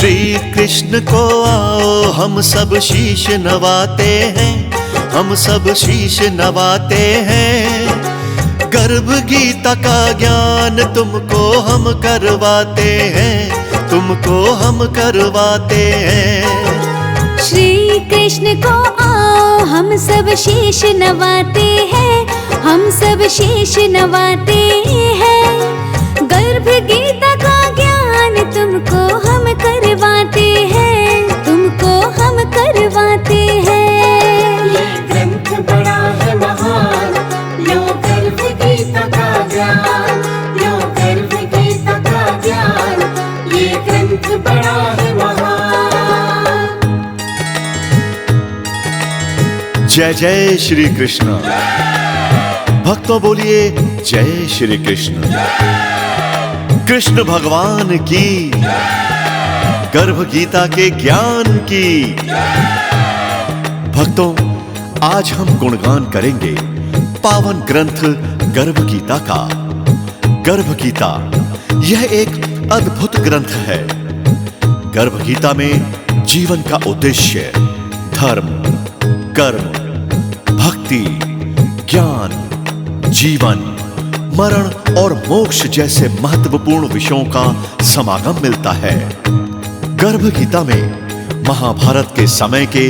श्री कृष्ण को आओ हम सब शीश नवाते हैं, हम सब शीश नवाते हैं। गर्भ गीता का ज्ञान तुमको हम करवाते हैं, तुमको हम करवाते हैं। श्री कृष्ण को आओ हम सब शीश नवाते हैं, हम सब शीश नवाते हैं। गर्भ गीता का ज्ञान तुमको हम करवाते हैं, तुमको हम करवाते हैं। ये ग्रंथ बड़ा है महान, लो गर्भ गीता का ज्ञान, लो गर्भ गीता का ज्ञान, ये ग्रंथ बड़ा है महान। जय जय श्री कृष्ण। भक्तों बोलिए जय श्री कृष्ण। कृष्ण भगवान की, गर्भ गीता के ज्ञान की। भक्तों आज हम गुणगान करेंगे पावन ग्रंथ गर्भ गीता का। गर्भ गीता यह एक अद्भुत ग्रंथ है। गर्भ गीता में जीवन का उद्देश्य, धर्म, कर्म, भक्ति, ज्ञान, जीवन, मरण और मोक्ष जैसे महत्वपूर्ण विषयों का समागम मिलता है। गर्भ गीता में महाभारत के समय के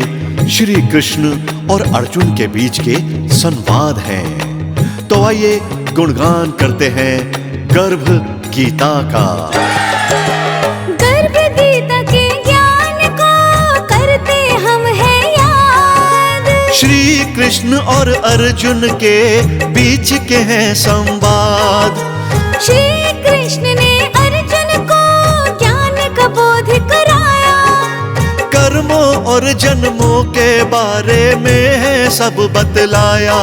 श्री कृष्ण और अर्जुन के बीच के संवाद हैं। तो आइए गुणगान करते हैं गर्भ गीता का। गर्भ गीता के ज्ञान को करते हम हैं याद। श्री कृष्ण और अर्जुन के बीच के हैं संवाद। श्री कृष्ण ने अर्जुन को ज्ञान का बोध कराया। कर्मों और जन्मों के बारे में है सब बतलाया।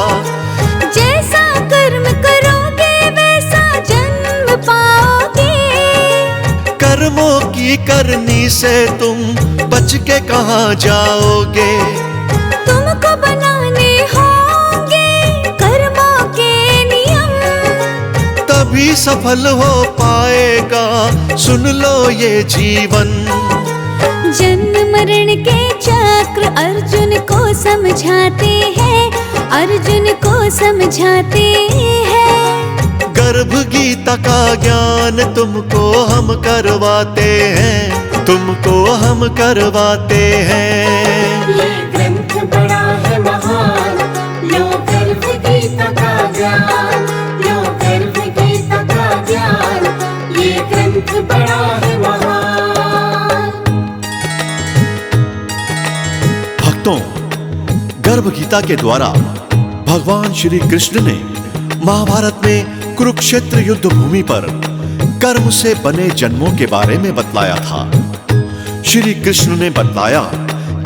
जैसा कर्म करोगे वैसा जन्म पाओगे। कर्मों की करनी से तुम बच के कहाँ जाओगे। तुमको बनाने होंगे कर्मों के नियम, तभी सफल हो पाएगा सुन लो ये जीवन। जन्म मरण के चक्र अर्जुन को समझाते हैं, अर्जुन को समझाते हैं। गर्भ गीता का ज्ञान तुमको हम करवाते हैं, तुमको हम करवाते हैं। ये ग्रंथ बड़ा है महान, लो गर्भ गीता का ज्ञान, लो गर्भ गीता का ज्ञान, ये ग्रंथ बड़ा है महान। भक्तों गर्भ गीता के द्वारा भगवान श्री कृष्ण ने महाभारत में कुरुक्षेत्र युद्ध भूमि पर कर्म से बने जन्मों के बारे में बतलाया था। श्री कृष्ण ने बतलाया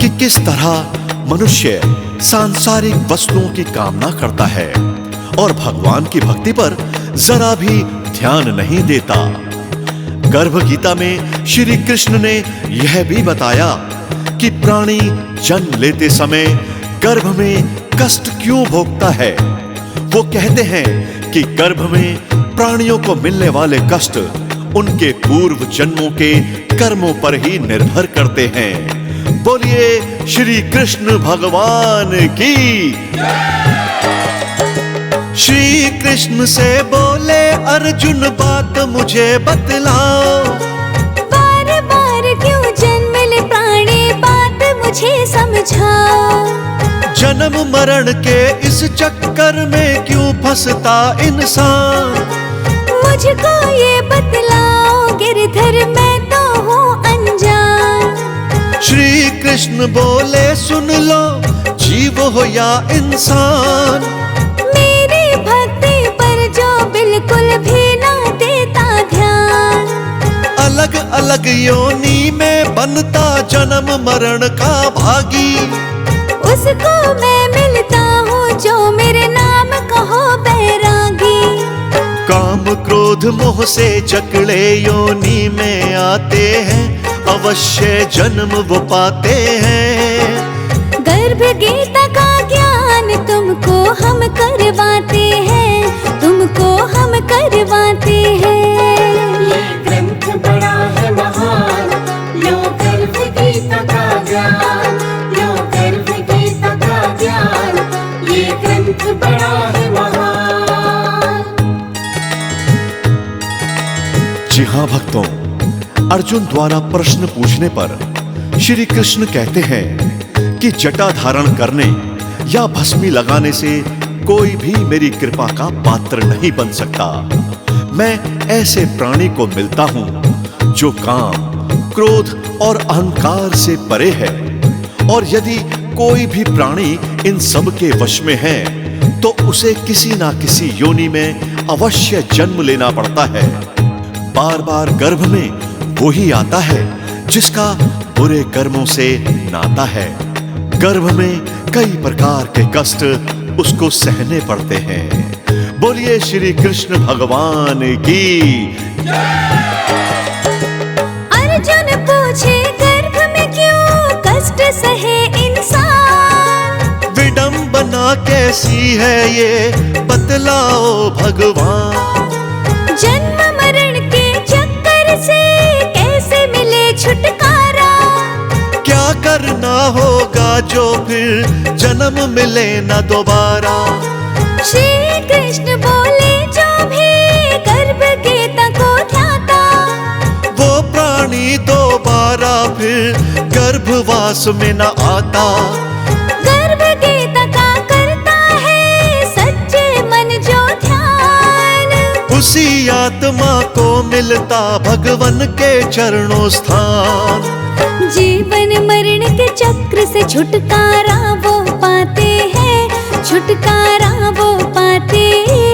कि किस तरह मनुष्य सांसारिक वस्तुओं की कामना करता है और भगवान की भक्ति पर जरा भी ध्यान नहीं देता। गर्भ गीता में श्री कृष्ण ने यह भी बताया कि प्राणी जन्म लेते समय गर्भ में कष्ट क्यों भोगता है। वो कहते हैं कि गर्भ में प्राणियों को मिलने वाले कष्ट उनके पूर्व जन्मों के कर्मों पर ही निर्भर करते हैं। बोलिए श्री कृष्ण भगवान की। श्री कृष्ण से बोले अर्जुन बात मुझे बतलाओ। बार बार क्यों जन्म ले प्राणी बात मुझे समझाओ। जन्म मरण के इस चक्कर में क्यों फंसता इंसान। मुझको ये बतलाओ गिरधर मैं तो हूँ अनजान। श्री कृष्ण बोले सुन लो जीव हो या इंसान। मेरी भक्ति पर जो बिल्कुल भी ना देता ध्यान। अलग अलग योनि में बनता जन्म मरण का भागी। उसको मैं मिलता हूँ जो मेरे नाम कहो बैरागी। काम क्रोध मोह से जकड़े योनि में आते हैं, अवश्य जन्म वो पाते हैं। गर्भ गीता का ज्ञान तुमको हम करवाते हैं, तुमको हम करवाते हैं। ये ग्रंथ बड़ा है महान, लो जी हाँ भक्तों, अर्जुन द्वारा प्रश्न पूछने पर श्री कृष्ण कहते हैं कि जटा धारण करने या भस्मी लगाने से कोई भी मेरी कृपा का पात्र नहीं बन सकता। मैं ऐसे प्राणी को मिलता हूं जो काम, क्रोध और अहंकार से परे है, और यदि कोई भी प्राणी इन सब के वश में है तो उसे किसी ना किसी योनि में अवश्य जन्म लेना पड़ता है। बार बार गर्भ में वो ही आता है जिसका बुरे कर्मों से नाता है। गर्भ में कई प्रकार के कष्ट उसको सहने पड़ते हैं। बोलिए श्री कृष्ण भगवान की। अर्जुन पूछे गर्भ में क्यों कष्ट सहे इंसान, विडंबना कैसी है ये बतलाओ भगवान। जन्म मरण के चक्कर से कैसे मिले छुटकारा, क्या करना होगा जो फिर जन्म मिले न दोबारा। श्री कृष्ण बोले जो भी गर्भ गीता को ध्याता, वो प्राणी दोबारा फिर गर्भवास में न आता। गर्भ गीता का करता है सच्चे मन जो ध्यान, उसी आत्मा को मिलता भगवन के चरणों स्थान। जीवन मरण के चक्र से छुटकारा वो पाते हैं, छुटकारा वो पाते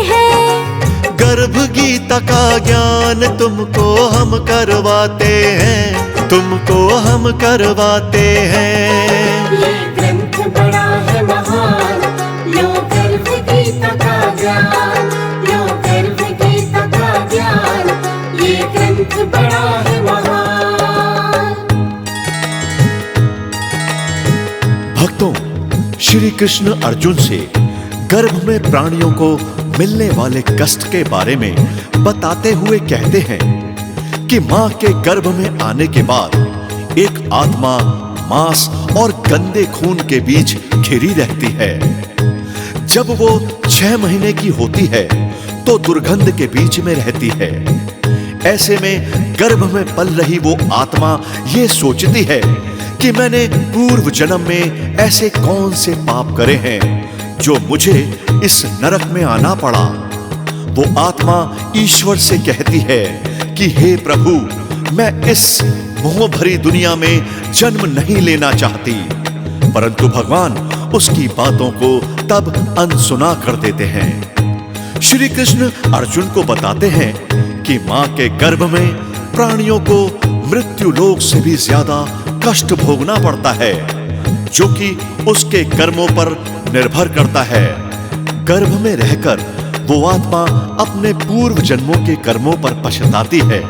हैं। गर्भ गीता का ज्ञान तुमको हम करवाते हैं, तुमको हम करवाते हैं। ये ग्रंथ बड़ा है महान, लो गर्भ गीता का ज्ञान, लो गर्भ गीता का ज्ञान, ये ग्रंथ बड़ा है महान। भक्तों, श्री कृष्ण अर्जुन से गर्भ में प्राणियों को मिलने वाले कष्ट के बारे में बताते हुए कहते हैं कि मां के गर्भ में आने के बाद एक आत्मा मांस और गंदे खून के बीच घिरी रहती है। जब वो 6 महीने की होती है तो दुर्गंध के बीच में रहती है। ऐसे में गर्भ में पल रही वो आत्मा ये सोचती है कि मैंने पूर्व जन्म में ऐसे कौन से पाप करे हैं जो मुझे इस नरक में आना पड़ा। वो आत्मा ईश्वर से कहती है कि हे प्रभु, मैं इस मोह भरी दुनिया में जन्म नहीं लेना चाहती, परंतु भगवान उसकी बातों को तब अनसुना कर देते हैं। श्री कृष्ण अर्जुन को बताते हैं कि मां के गर्भ में प्राणियों को मृत्यु लोक से भी ज्यादा कष्ट भोगना पड़ता है, जो कि उसके कर्मों पर निर्भर करता है। गर्भ में रहकर वो आत्मा अपने पूर्व जन्मों के कर्मों पर पछताती है,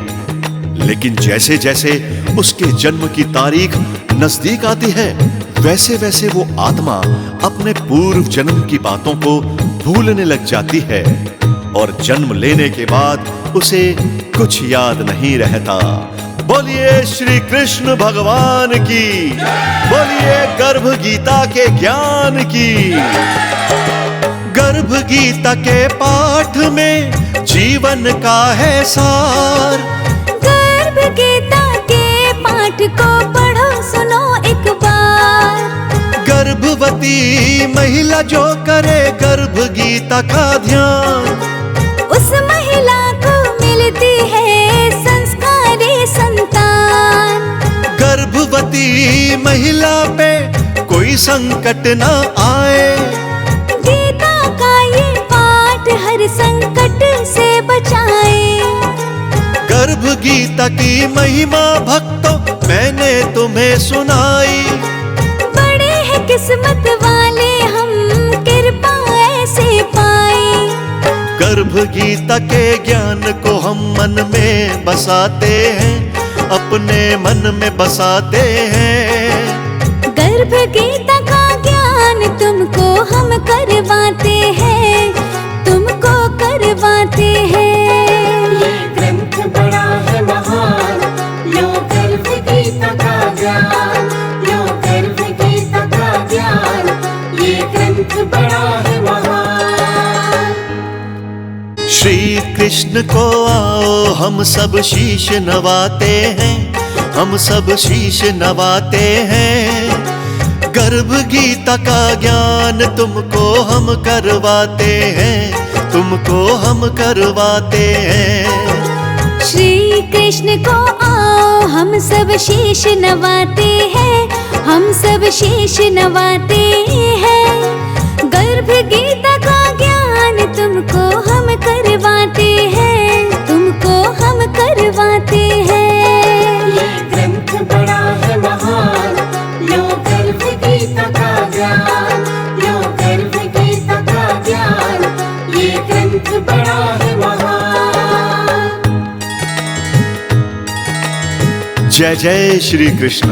लेकिन जैसे जैसे उसके जन्म की तारीख नजदीक आती है, वैसे वैसे वो आत्मा अपने पूर्व जन्म की बातों को भूलने लग जाती है और जन्म लेने के बाद उसे कुछ याद नहीं रहता। बोलिए श्री कृष्ण भगवान की, बोलिए गर्भ गीता के ज्ञान की। गर्भ गीता के पाठ में जीवन का है सार। गर्भ गीता के पाठ को पढ़ो सुनो एक बार। गर्भवती महिला जो करे गर्भ गीता का ध्यान, उस महिला को मिलती है संस्कारी संतान। गर्भवती महिला पे कोई संकट ना आए, गीता का ये पाठ हर संकट से बचाए। गर्भ गीता की महिमा भक्तों मैंने तुम्हें सुनाई। बड़े हैं किस्मत वाले हम, कृपा ऐसे पाए। गर्भ गीता के ज्ञान को हम मन में बसाते हैं, अपने मन में बसाते हैं। गर्भ गीता का ज्ञान तुमको हम करवाते हैं, तुमको करवाते हैं। ये ग्रंथ बड़ा है महान, लो गर्भ गीता का ज्ञान, लो गर्भ गीता का ज्ञान, ये ग्रंथ बड़ा है महान। श्री कृष्ण को आओ हम सब शीश नवाते हैं, हम सब शीश नवाते हैं। गर्भ गीता का ज्ञान तुमको हम करवाते हैं, तुमको हम करवाते हैं। श्री कृष्ण को आओ हम सब शीश नवाते हैं, हम सब शीश नवाते हैं। गर्भ गीता का ज्ञान तुमको हम करवाते हैं, तुमको हम करवाते हैं। ये ग्रंथ बड़ा है महान, लो गर्भ गीता का ज्ञान, लो गर्भ गीता का ज्ञान, ये ग्रंथ बड़ा है महान। जय जय श्री कृष्ण।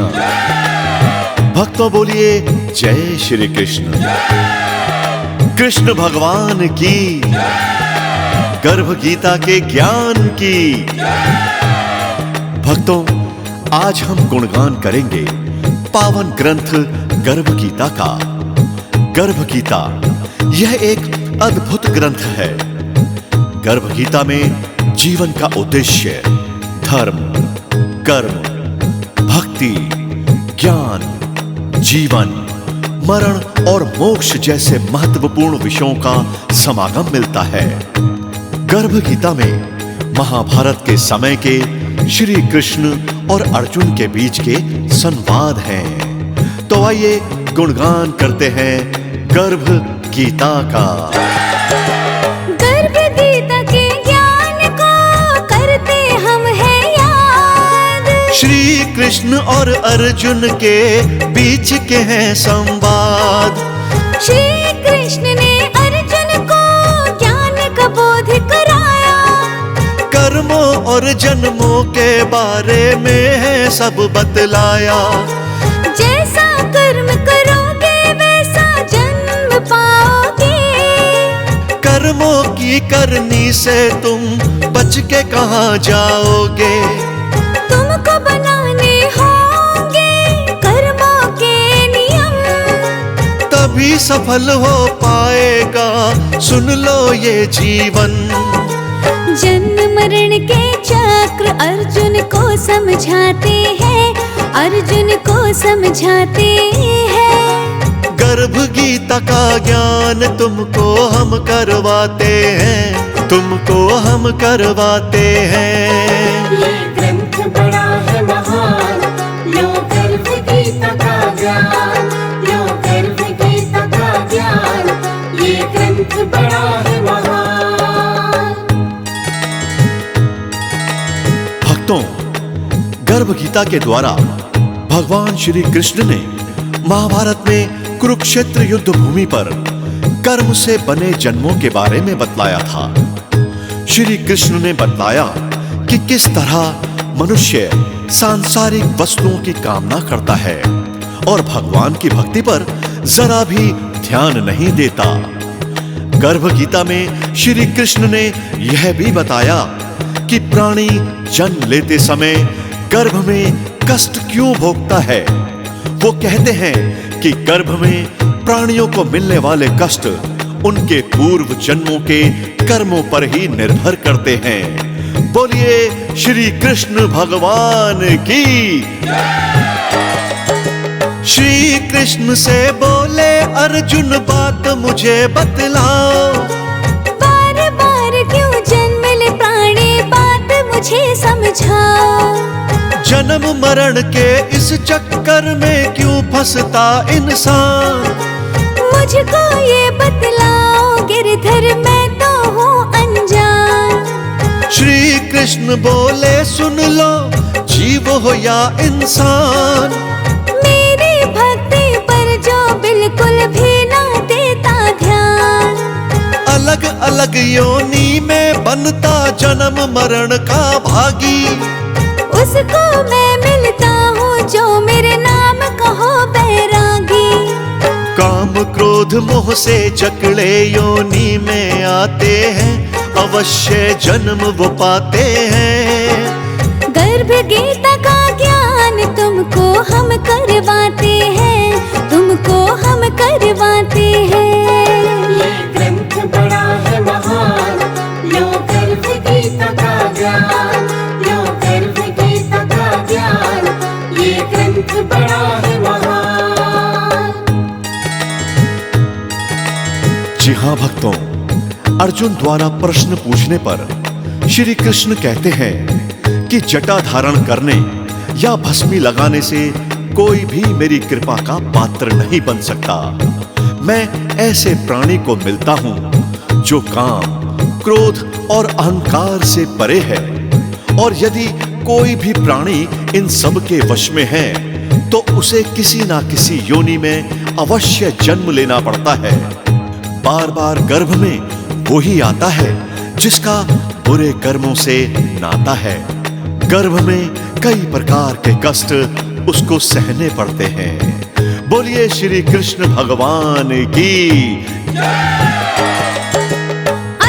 भक्तों बोलिए जय श्री कृष्ण। कृष्ण भगवान की, गर्भ गीता के ज्ञान की। भक्तों, आज हम गुणगान करेंगे पावन ग्रंथ गर्भ गीता का। गर्भ गीता यह एक अद्भुत ग्रंथ है। गर्भ गीता में जीवन का उद्देश्य, धर्म, कर्म, भक्ति, ज्ञान, जीवन, मरण और मोक्ष जैसे महत्वपूर्ण विषयों का समागम मिलता है। गर्भ गीता में महाभारत के समय के श्री कृष्ण और अर्जुन के बीच के संवाद हैं। तो आइए गुणगान करते हैं गर्भ गीता का। गर्भ गीता के ज्ञान को करते हम हैं याद। श्री कृष्ण और अर्जुन के बीच के हैं संवाद। श्री कृष्ण ने अर्जुन को ज्ञान का बोध कराया। कर्मों और जन्मों के बारे में है सब बतलाया। जैसा कर्म करोगे वैसा जन्म पाओगे। कर्मों की करनी से तुम बच के कहाँ जाओगे। तुमको बनाने होंगे कर्मों के नियम, तभी सफल हो पाएगा सुन लो ये जीवन। जन्म मरण के चक्र अर्जुन को समझाते हैं, अर्जुन को समझाते हैं। गर्भ गीता का ज्ञान तुमको हम करवाते हैं, तुमको हम करवाते हैं। ये ग्रंथ बड़ा है महान, लो गर्भ गीता का ज्ञान, लो गर्भ गीता का ज्ञान, ये ग्रंथ बड़ा है महान। भक्तों, गर्भ गीता के द्वारा भगवान श्री कृष्ण ने महाभारत में कुरुक्षेत्र युद्ध भूमि पर कर्म से बने जन्मों के बारे में बतलाया था। श्री कृष्ण ने बतलाया कि किस तरह मनुष्य सांसारिक वस्तुओं की कामना करता है और भगवान की भक्ति पर जरा भी ध्यान नहीं देता। गर्भ गीता में श्री कृष्ण ने यह भी बताया कि प्राणी जन्म लेते समय गर्भ में कष्ट क्यों भोगता है। वो कहते हैं कि गर्भ में प्राणियों को मिलने वाले कष्ट उनके पूर्व जन्मों के कर्मों पर ही निर्भर करते हैं। बोलिए श्री कृष्ण भगवान की। श्री कृष्ण से बोले अर्जुन बात मुझे बतलाओ। बार बार क्यों जन्म ले प्राणी बात मुझे समझाओ। जन्म मरण के इस चक्कर में क्यों फंसता इंसान। मुझको ये बतलाओ गिरधर मैं तो हूँ अनजान। श्री कृष्ण बोले सुन लो जीव हो या इंसान। मेरी भक्ति पर जो बिल्कुल भी ना देता ध्यान। अलग अलग योनि में बनता जन्म मरण का भागी। उसको मैं मिलता हूँ जो मेरे नाम कहो बैरागी। काम क्रोध मोह से जकड़े योनि में आते हैं, अवश्य जन्म वो पाते हैं। गर्भ गीता का ज्ञान तुमको हम करवाते हैं, तुमको हम करवाते हैं। ये ग्रंथ बड़ा है महान, लो अर्जुन द्वारा प्रश्न पूछने पर श्री कृष्ण कहते हैं कि जटा धारण करने या भस्मी लगाने से कोई भी मेरी कृपा का पात्र नहीं बन सकता। मैं ऐसे प्राणी को मिलता हूं जो काम, क्रोध और अहंकार से परे है, और यदि कोई भी प्राणी इन सब के वश में है तो उसे किसी ना किसी योनि में अवश्य जन्म लेना पड़ता है। बार बार गर्भ में वही आता है जिसका बुरे कर्मों से नाता है। गर्भ में कई प्रकार के कष्ट उसको सहने पड़ते हैं। बोलिए श्री कृष्ण भगवान की।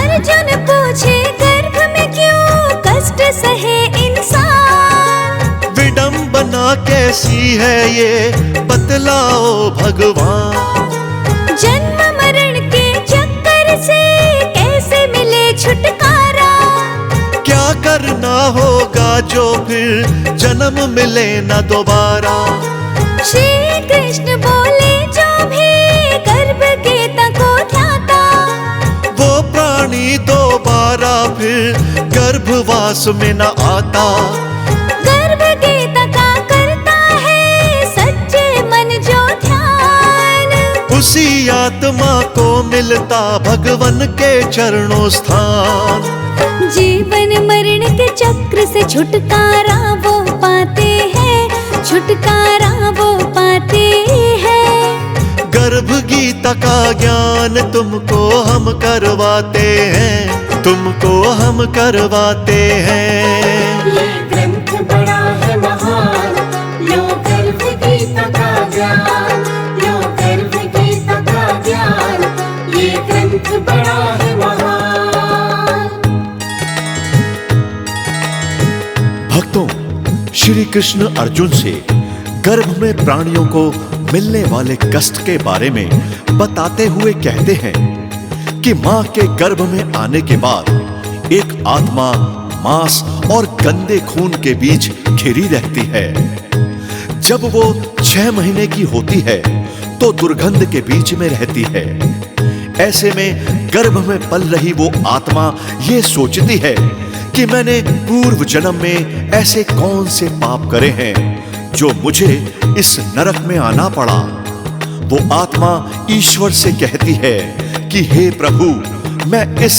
अर्जुन पूछे गर्भ में क्यों कष्ट सहे इंसान, विडंबना कैसी है ये बतलाओ भगवान। जन्म मरण के चक्कर से कैसे मिले छुटकारा, क्या करना होगा जो फिर जन्म मिले न दोबारा। श्री कृष्ण बोले जो भी गर्भ गीता को ध्याता, वो प्राणी दोबारा फिर गर्भवास में न आता। गर्भ गीता का करता है सच्चे मन जो ध्यान, उसी आत्मा को मिलता भगवन के चरणों स्थान। जीवन मरण के चक्र से छुटकारा वो पाते हैं, छुटकारा वो पाते हैं। गर्भ गीता का ज्ञान तुमको हम करवाते हैं, तुमको हम करवाते हैं। ये ग्रंथ बड़ा है महान, लो गर्भ गीता का ज्ञान, लो गर्भ गीता का ज्ञान, ये ग्रंथ बड़ा है महान। भक्तों, श्री कृष्ण अर्जुन से गर्भ में प्राणियों को मिलने वाले कष्ट के बारे में बताते हुए कहते हैं कि मां के गर्भ में आने के बाद एक आत्मा मांस और गंदे खून के बीच घिरी रहती है। जब वो 6 महीने की होती है तो दुर्गंध के बीच में रहती है। ऐसे में गर्भ में पल रही वो आत्मा ये सोचती है कि मैंने पूर्व जन्म में ऐसे कौन से पाप करे हैं जो मुझे इस नरक में आना पड़ा। वो आत्मा ईश्वर से कहती है कि हे प्रभु, मैं इस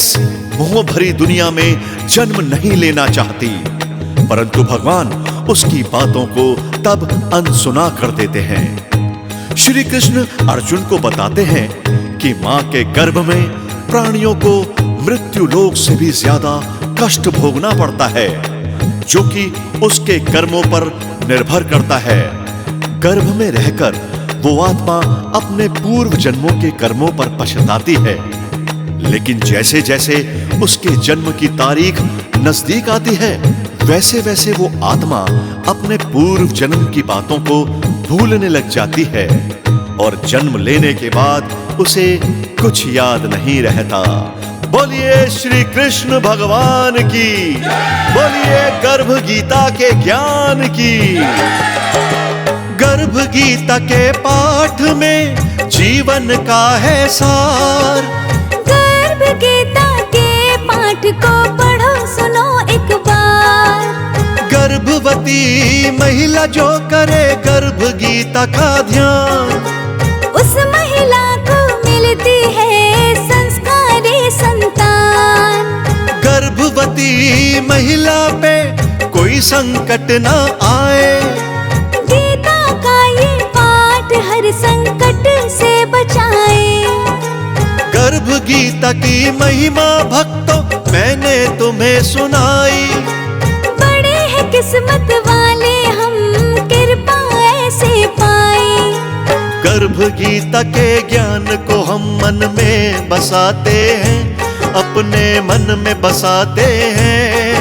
मोह भरी दुनिया में जन्म नहीं लेना चाहती, परंतु भगवान उसकी बातों को तब अनसुना कर देते हैं। श्री कृष्ण अर्जुन को बताते हैं कि मां के गर्भ में प्राणियों को मृत्यु लोक से भी ज्यादा कष्ट भोगना पड़ता है, जो कि उसके कर्मों पर निर्भर करता है। गर्भ में रहकर वो आत्मा अपने पूर्व जन्मों के कर्मों पर पछताती है, लेकिन जैसे जैसे उसके जन्म की तारीख नजदीक आती है, वैसे वैसे वो आत्मा अपने पूर्व जन्म की बातों को भूलने लग जाती है और जन्म लेने के बाद उसे कुछ याद नहीं रहता। बोलिए श्री कृष्ण भगवान की, बोलिए गर्भ गीता के ज्ञान की। गर्भ गीता के पाठ में जीवन का है सार। गर्भ गीता के पाठ को पढ़ो सुनो एक बार। गर्भवती महिला जो करे गर्भ गीता का ध्यान, उस महिला को मिलती है संस्कारी संतान। गर्भवती महिला पे कोई संकट ना आए, गीता का ये पाठ हर संकट से बचाए। गर्भ गीता की महिमा भक्तों मैंने तुम्हें सुनाई। बड़े हैं किस्मत वाले हम, कृपा ऐसे पाए। गर्भ गीता के ज्ञान को हम मन में बसाते हैं, अपने मन में बसाते हैं।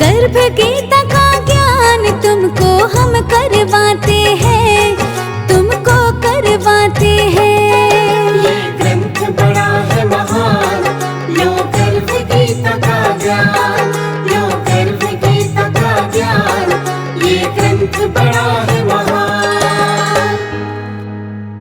गर्भ गीता का ज्ञान तुमको हम करवाते